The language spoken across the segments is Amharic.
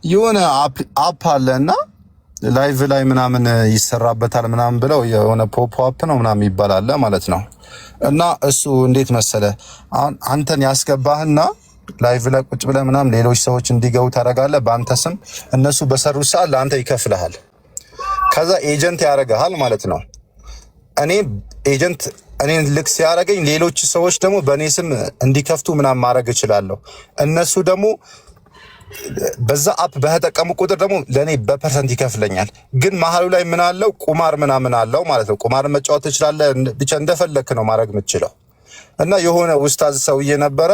የሆነ አፕ አለና ላይቭ ላይ ምናምን ይሰራበታል ምናምን ብለው የሆነ ፖፕ አፕ ነው ምናምን ይባላል ማለት ነው። እና እሱ እንዴት መሰለ አሁን አንተን ያስገባህና ላይቭ ላይ ቁጭ ብለህ ምናምን ሌሎች ሰዎች እንዲገቡ ታደርጋለህ በአንተ ስም። እነሱ በሰሩት ሰዓት ለአንተ ይከፍልሃል። ከዛ ኤጀንት ያደርግሃል ማለት ነው። እኔን ልክ ሲያደርገኝ ሌሎች ሰዎች ደግሞ በእኔ ስም እንዲከፍቱ ምናምን ማድረግ እችላለሁ። እነሱ ደግሞ በዛ አፕ በተጠቀሙ ቁጥር ደግሞ ለኔ በፐርሰንት ይከፍለኛል። ግን መሀሉ ላይ ምን አለው ቁማር ምናምን አለው ማለት ነው። ቁማር መጫወት ትችላለህ፣ ብቻ እንደፈለክ ነው ማድረግ የምትችለው። እና የሆነ ኡስታዝ ሰውዬ ነበረ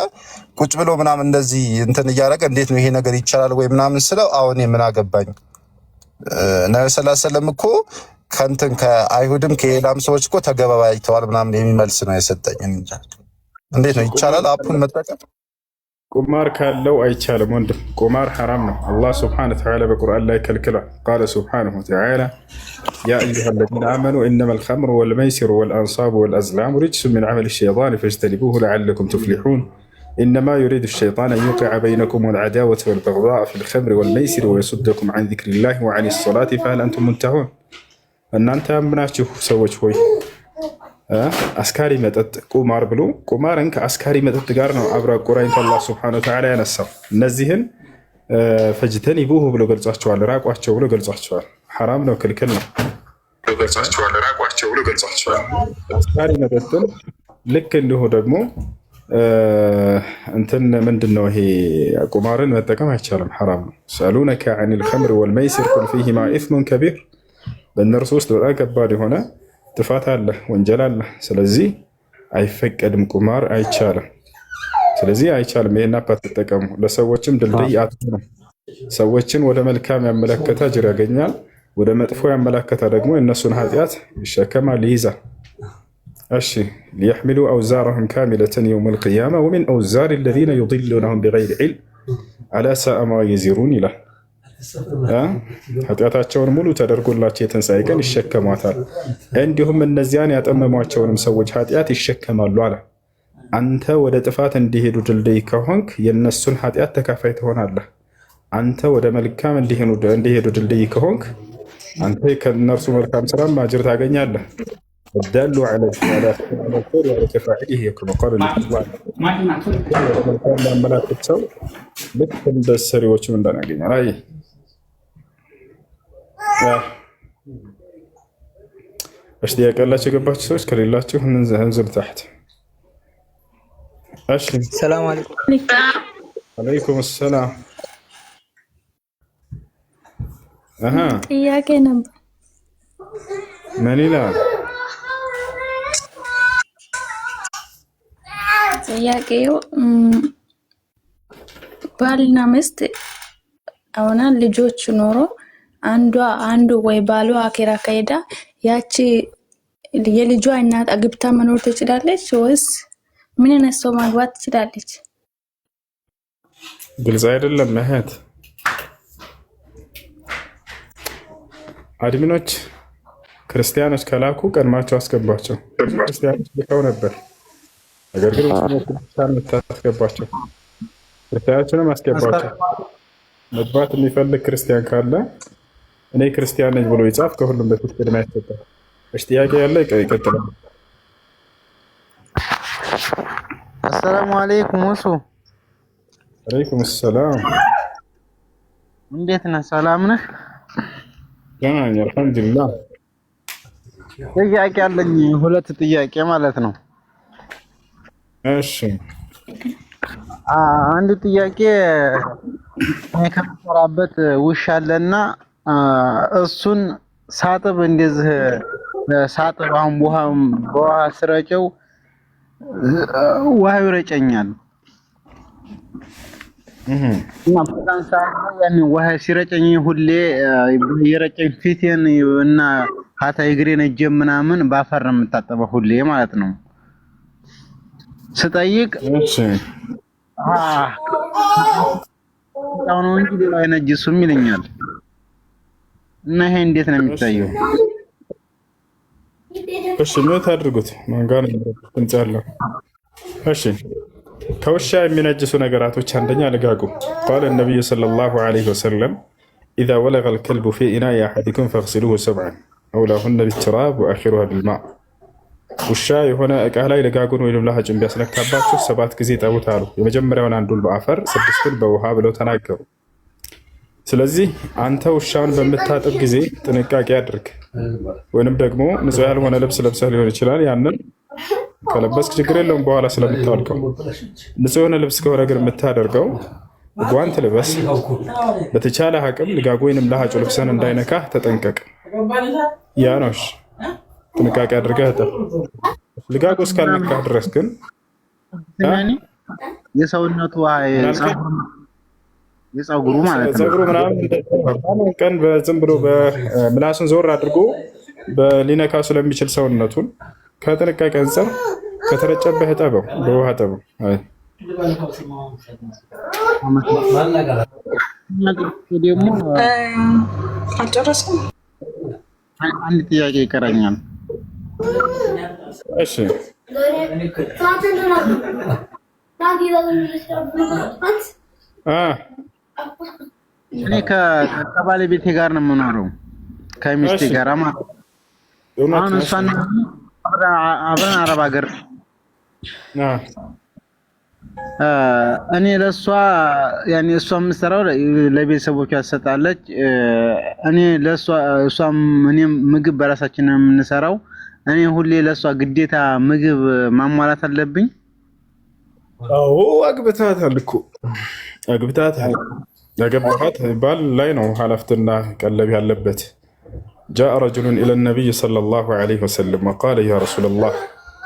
ቁጭ ብሎ ምናምን እንደዚህ እንትን እያደረገ እንዴት ነው ይሄ ነገር ይቻላል ወይ ምናምን ስለው አሁን ምን አገባኝ ነብዩ ሰለላሁ ዐለይሂ ወሰለም እኮ ከንትን ከአይሁድም ከሌላም ሰዎች እኮ ተገባባይተዋል ምናምን የሚመልስ ነው የሰጠኝ። እንዴት ነው ይቻላል አፑን መጠቀም? ቁማር ካለው አይቻልም ወንድም፣ ቁማር ሐራም ነው። አላህ ስብሓነሁ ወተዓላ በቁርአን ላይ ከልክሏል። ቃለ ስብሓነሁ ወተዓላ ያ አዩሃ ለዚነ አመኑ ኢነማ ልኸምሩ ወልመይሲሩ ወልአንሳቡ ወልአዝላሙ ሪጅሱ ሚን ዐመሊ ሸይጣን ፈጅተኒቡሁ ለዐለኩም ቱፍሊሑን ኢነማ ዩሪዱ ሸይጣን አን ዩቂዐ በይነኩም ልዐዳወተ ወልበግዳእ ፊል ኸምሪ ወልመይሲሪ ወየሱደኩም ዐን ዚክሪላሂ ወዐን ሰላቲ ፈሀል አንቱም ሙንተሁን። እናንተ ያምናችሁ ሰዎች ሆይ አስካሪ መጠጥ ቁማር ብሎ ቁማርን ከአስካሪ መጠጥ ጋር ነው አብሮ አቆራኝቶ አላህ ሱብሓነሁ ወተዓላ ያነሳው። እነዚህን ፈጅተኒቡሁ ብሎ ገልጿቸዋል፣ ራቋቸው ብሎ ገልጿቸዋል። ሐራም ነው፣ ክልክል ነው ገልጿቸዋል፣ ራቋቸው ብሎ ገልጿቸዋል። አስካሪ መጠጥን ልክ እንዲሁ ደግሞ እንትን ምንድን ነው ይሄ ቁማርን መጠቀም አይቻልም፣ ሐራም ነው። ሰአሉነከ ዐኒል ኸምሪ ወልመይሲር ቁል ፊሂማ ኢስሙን ከቢር፣ በእነርሱ ውስጥ በጣም ከባድ የሆነ ጥፋት አለ፣ ወንጀል አለ። ስለዚህ አይፈቀድም፣ ቁማር አይቻልም። ስለዚህ አይቻልም። ይሄን አፕ አትጠቀሙ። ለሰዎችም ድልድይ አትሆኑ። ሰዎችን ወደ መልካም ያመለከተ አጅር ያገኛል፣ ወደ መጥፎ ያመለከተ ደግሞ የእነሱን ኃጢአት ይሸከማል፣ ይይዛል። እሺ ሊየሕሚሉ አውዛረሁም ካሚለተን የውመል ቂያማ ወሚን አውዛሪ አለዚነ ዩድሉነሁም ቢገይሪ ዒልም አላ ሰአ ማ የዚሩን ይላል። ኃጢአታቸውን ሙሉ ተደርጎላቸው የትንሣኤ ቀን ይሸከሟታል፣ እንዲሁም እነዚያን ያጠመሟቸውንም ሰዎች ኃጢአት ይሸከማሉ አለ። አንተ ወደ ጥፋት እንዲሄዱ ድልድይ ከሆንክ የነሱን ኃጢአት ተካፋይ ትሆናለህ። አንተ ወደ መልካም እንዲሄዱ ድልድይ ከሆንክ አንተ ከነርሱ መልካም ስራ አጅር ታገኛለህ። الدال على الخير وكفاعله كما قال الملائكة ሰው ልክ እንደ ሰሪዎች ምን እንዳገኛል። አይ እሺ ያቀላችሁ የገባችሁ ሰዎች ከሌላችሁ እንዘል ታህት። እሺ ሰላም አለይኩም። አለይኩም ሰላም። ጥያቄ ነበር። ምን ይላል ጥያቄው? ባልና ሚስት አሁን ልጆች ኖሮ አንዱ ወይ ባሏ አኬራ ከሄዳ ያቺ የልጇ እናት አግብታ መኖር ትችላለች ወይስ ምን ነሰው ማግባት ትችላለች? ግልጽ አይደለም። እህት አድሚኖች ክርስቲያኖች ከላኩ ቀድማቸው አስገባቸው። ክርስቲያኖች ልከው ነበር፣ ነገር ግን ክርስቲያን የምታስገባቸው ክርስቲያኖችንም አስገባቸው። መግባት የሚፈልግ ክርስቲያን ካለ እኔ ክርስቲያን ነኝ ብሎ ይጻፍ። ከሁሉም በፊት ቅድሚያ ይሰጣል። እሺ ጥያቄ ያለ ይቀጥላል። አሰላሙ አለይኩም ወሱ። አለይኩም ሰላም። እንዴት ነህ? ሰላም ነህ? ያኔ አልሐምዱሊላህ። ጥያቄ አለኝ፣ ሁለት ጥያቄ ማለት ነው። እሺ አንድ ጥያቄ ከመሰራበት ውሻ አለና እሱን ሳጥብ እንደዚህ ሳጥብ አሁን በውሃ ስረጨው ውሃ ይረጨኛል እና በጣም ያን ውሃ ሲረጨኝ ሁሌ የረጨኝ ፊቴን እና ሀታ እግሬን እጄን ምናምን ባፈር የምታጠበው ሁሌ ማለት ነው። ስጠይቅ እሺ ታው ነው እንጂ ሌላ አይነጅሱም ይለኛል። እና ይሄ እንዴት ነው የሚታየው? እሺ ምን ታድርጉት? ማን ጋር ነው እንጫለው? እሺ ከውሻ የሚነጅሱ ነገራቶች አንደኛ ልጋጉ። ቃለ ነቢዩ ሰለላሁ ዐለይሂ ወሰለም ኢዛ ወለገ ልከልቡ ፊ ኢናኢ አሐዲኩም ፈግሲሉሁ ሰብዐን አውላሁነ ቢትራብ ወአኺሩሃ ቢልማእ። ውሻ የሆነ እቃ ላይ ልጋጉን ወይም ለሀጭን ቢያስነካባችሁ 7 ጊዜ ጠቡት አሉ። የመጀመሪያውን አንዱን በአፈር 6ቱን በውሃ ብለው ተናገሩ። ስለዚህ አንተ ውሻውን በምታጥብ ጊዜ ጥንቃቄ አድርግ። ወይንም ደግሞ ንጹህ ያልሆነ ልብስ ለብሰህ ሊሆን ይችላል። ያንን ከለበስክ ችግር የለውም በኋላ ስለምታወልቀው። ንጹህ የሆነ ልብስ ከሆነ ግን የምታደርገው ጓንት ልበስ። በተቻለ አቅም ልጋጉ ወይንም ለሀጩ ልብስህን እንዳይነካህ ተጠንቀቅ። ያ ነው ጥንቃቄ አድርገህ እጠብ። ልጋጉ እስካልነካህ ድረስ ግን የሰውነቱ የፀጉሩ ማለት ነው ፀጉሩ ምናምን ቀን በዝም ብሎ በምላሱን ዞር አድርጎ ሊነካው ስለሚችል ሰውነቱን ከጥንቃቄ አንፃር ከተረጨበህ እጠበው፣ በውሃ እጠበው። ደግሞ አንድ ጥያቄ ይቀረኛል። እሺ እኔ ከባለቤቴ ጋር ነው የምኖረው፣ ከሚስቴ ጋር ማለት ነው። አሁን እሷን አብረን አረብ ሀገር እኔ ለእሷ ያኔ እሷ የምትሰራው ለቤተሰቦቿ ትሰጣለች። እኔ ለእሷ እሷም እኔም ምግብ በራሳችን ነው የምንሰራው። እኔ ሁሌ ለእሷ ግዴታ ምግብ ማሟላት አለብኝ? አዎ አግብታታል እኮ አግብታታል። ያገባሃት ባል ላይ ነው ኃላፊነትና ቀለብ ያለበት። جاء رجل إلى النبي صلى الله عليه وسلم وقال يا رسول الله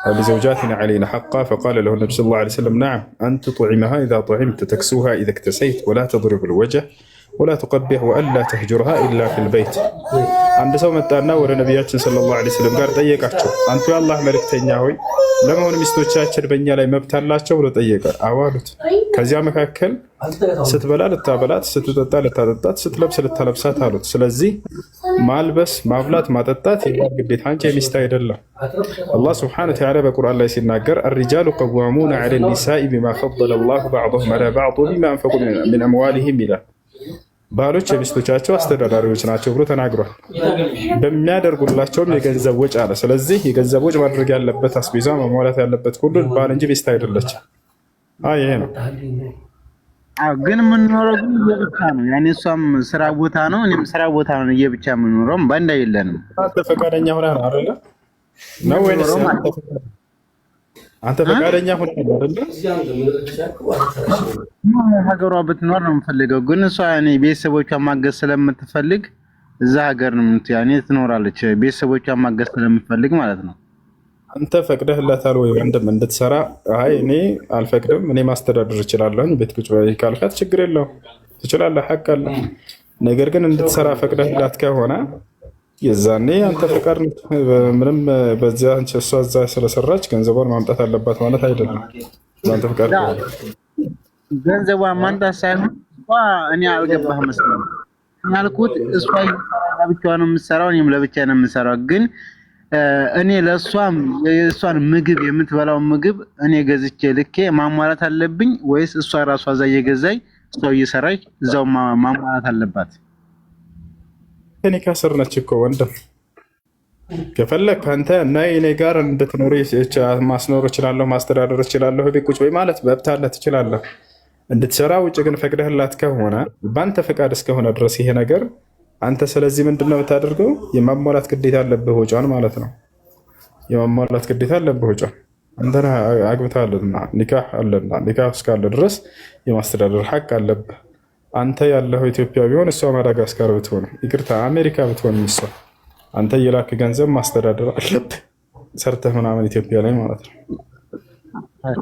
لزوجاتنا علينا حقا. فقال له النبي صلى الله عليه وسلم نعم، أن تطعمها إذا طعمت، تكسوها إذا اكتسيت، ولا تضرب الوجه ولا تقبح، وألا تهجرها إلا في البيت. عند سو متانا ወደ ነብያችን ሰለላሁ ዐለይሂ ወሰለም ጋር ጠየቃቸው። አንተ የአላህ መልእክተኛ ሆይ ለመሆኑ ሚስቶቻችን በእኛ ላይ መብት አላቸው ብሎ ጠየቀ። አዋሉት። ከዚያ መካከል ስትበላ ልታበላት፣ ስትጠጣ ልታጠጣት፣ ስትለብስ ልታለብሳት አሉት። ስለዚህ ማልበስ፣ ማብላት፣ ማጠጣት የባል ግዴታ እንጂ የሚስት አይደለም። አላህ ሱብሓነሁ ወተዓላ በቁርአን ላይ ሲናገር الرجال قوامون على النساء بما فضل الله بعضهم على بعض وبما أنفقوا من أموالهم ይላል። ባሎች የሚስቶቻቸው አስተዳዳሪዎች ናቸው ብሎ ተናግሯል። በሚያደርጉላቸውም የገንዘብ ወጪ አለ። ስለዚህ የገንዘብ ወጪ ማድረግ ያለበት አስቤዛ መሟላት ያለበት ሁሉ ባል እንጂ ሚስት አይደለችም። ይሄ ነው። ግን የምንኖረው ግን የብቻ ነው። ያኔ እሷም ስራ ቦታ ነው፣ እኔም ስራ ቦታ ነው። የብቻ የምንኖረው ባንዳ የለንም። አንተ ፈቃደኛ ሆነህ ነው አይደለ? ነው ወይስ አንተ ፈቃደኛ ሆነህ ነው አይደለ? ሀገሯ ብትኖር ነው የምፈልገው። ግን እሷ ያኔ ቤተሰቦቿን ማገዝ ስለምትፈልግ እዛ ሀገር ነው ያኔ ትኖራለች። ቤተሰቦቿን ማገዝ ስለምትፈልግ ማለት ነው። አንተ ፈቅደህላታል ወይ ወንድም እንድትሰራ? አይ እኔ አልፈቅድም፣ እኔ ማስተዳደር እችላለሁ፣ ቤት ቁጭ በይ ካልካት ችግር የለውም፣ ትችላለህ፣ ሐቅ አለ። ነገር ግን እንድትሰራ ፈቅደህላት ከሆነ የዛኔ አንተ ፈቃድ ምንም በዚያ አንቺ እሷ እዛ ስለሰራች ገንዘቧን ማምጣት አለባት ማለት አይደለም። አንተ ፈቃድ ገንዘቧን ማምጣት ሳይሆን እኔ አልገባህም መሰለኝ ያልኩት። እሷ ለብቻዋ ነው የምትሰራው፣ እኔም ለብቻ ነው የምሰራው። ግን እኔ ለእሷም የእሷን ምግብ የምትበላው ምግብ እኔ ገዝቼ ልኬ ማሟላት አለብኝ ወይስ እሷ ራሷ እዛ እየገዛች እሷ እየሰራች እዛው ማሟላት አለባት? እኔ ካስር ነች እኮ ወንድም። ከፈለክ አንተ እና እኔ ጋር እንድትኖር ማስኖር እችላለሁ፣ ማስተዳደር እችላለሁ፣ ቤት ቁጭ በይ ማለት መብት አለ፣ ትችላለህ እንድትሰራ። ውጭ ግን ፈቅደህላት ከሆነ በአንተ ፈቃድ እስከሆነ ድረስ ይሄ ነገር አንተ ስለዚህ ምንድነው የምታደርገው? የማሟላት ግዴታ አለብህ ወጫን ማለት ነው። የማሟላት ግዴታ አለብህ ወጫን። አንተ አግብተሃልና ኒካህ አለና ኒካህ እስካለ ድረስ የማስተዳደር ሐቅ አለብህ። አንተ ያለው ኢትዮጵያ ቢሆን እሷ ማዳጋስካር ብትሆን፣ ይቅርታ አሜሪካ ብትሆን እሷ አንተ የላክ ገንዘብ ማስተዳደር አለብህ ሰርተህ ምናምን ኢትዮጵያ ላይ ማለት ነው።